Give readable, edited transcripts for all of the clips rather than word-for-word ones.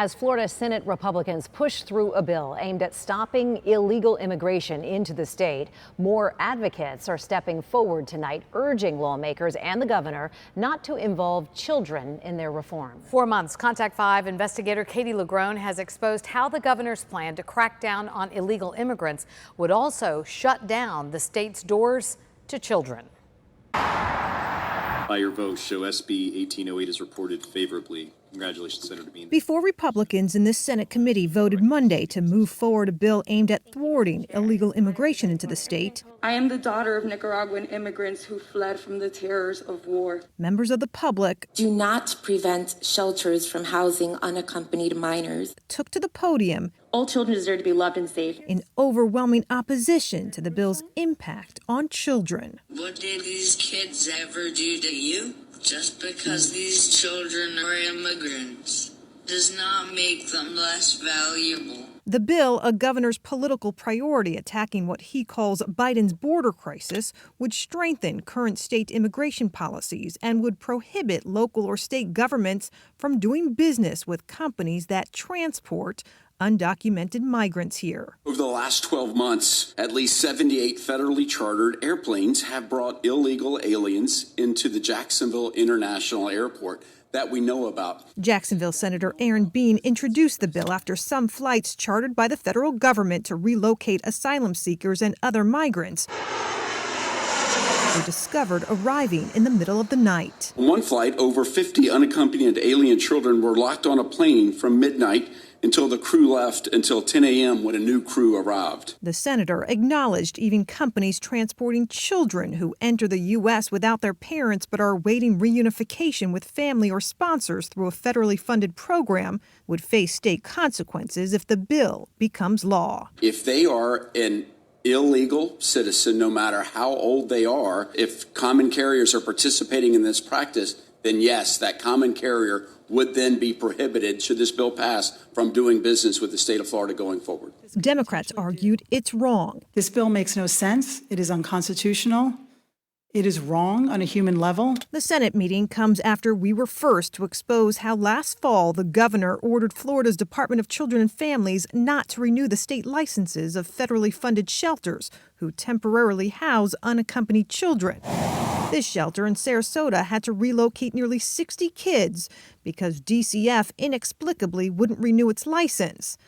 As Florida Senate Republicans push through a bill aimed at stopping illegal immigration into the state, more advocates are stepping forward tonight, urging lawmakers and the governor not to involve children in their reform. 4 months, Contact 5 investigator Katie LaGrone has exposed how the governor's plan to crack down on illegal immigrants would also shut down the state's doors to children. By your vote, show SB 1808 is reported favorably. Congratulations, Senator Bean. Before Republicans in this Senate committee voted Monday to move forward a bill aimed at thwarting illegal immigration into the state, I am the daughter of Nicaraguan immigrants who fled from the terrors of war. members of the public do not prevent shelters from housing unaccompanied minors. took to the podium All children deserve to be loved and safe. in overwhelming opposition to the bill's impact on children. What did these kids ever do to you? Just because these children are immigrants does not make them less valuable. The bill, a governor's political priority attacking what he calls Biden's border crisis, would strengthen current state immigration policies and would prohibit local or state governments from doing business with companies that transport undocumented migrants here. Over the last 12 months, at least 78 federally chartered airplanes have brought illegal aliens into the Jacksonville International Airport that we know about. Jacksonville Senator Aaron Bean introduced the bill after some flights chartered by the federal government to relocate asylum seekers and other migrants were discovered arriving in the middle of the night. On one flight, over 50 unaccompanied alien children were locked on a plane from midnight until the crew left until 10 a.m. when a new crew arrived. The senator acknowledged even companies transporting children who enter the U.S. without their parents but are awaiting reunification with family or sponsors through a federally funded program would face state consequences if the bill becomes law. If they are an illegal citizen, no matter how old they are, if common carriers are participating in this practice, then yes, that common carrier would then be prohibited, should this bill pass, from doing business with the state of Florida going forward. Democrats argued it's wrong. This bill makes no sense. It is unconstitutional. It is wrong on a human level. The Senate meeting comes after we were first to expose how last fall the governor ordered Florida's Department of Children and Families not to renew the state licenses of federally funded shelters who temporarily house unaccompanied children. This shelter in Sarasota had to relocate nearly 60 kids because DCF inexplicably wouldn't renew its license.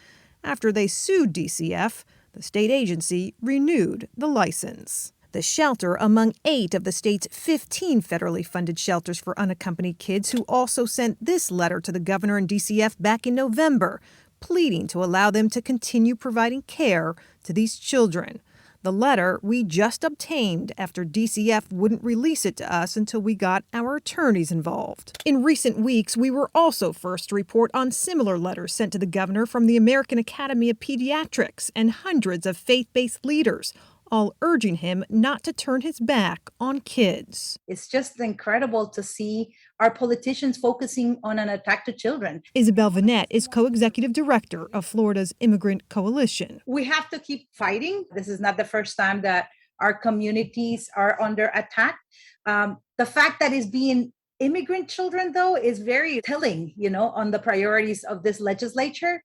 After they sued DCF, the state agency renewed the license. The shelter among 8 of the state's 15 federally funded shelters for unaccompanied kids, who also sent this letter to the governor and DCF back in November, pleading to allow them to continue providing care to these children. The letter we just obtained after DCF wouldn't release it to us until we got our attorneys involved. In recent weeks, we were also first to report on similar letters sent to the governor from the American Academy of Pediatrics and hundreds of faith-based leaders, all urging him not to turn his back on kids. It's just incredible to see our politicians focusing on an attack to children. Isabel Vanette is co-executive director of Florida's Immigrant Coalition. We have to keep fighting. This is not the first time that our communities are under attack. The fact that it's being immigrant children, though, is very telling, on the priorities of this legislature.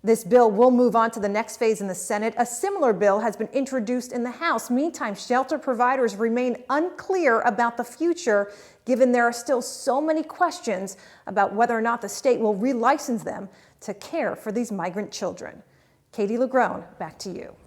This bill will move on to the next phase in the Senate. A similar bill has been introduced in the House. Meantime, shelter providers remain unclear about the future, given there are still so many questions about whether or not the state will relicense them to care for these migrant children. Katie LaGrone, back to you.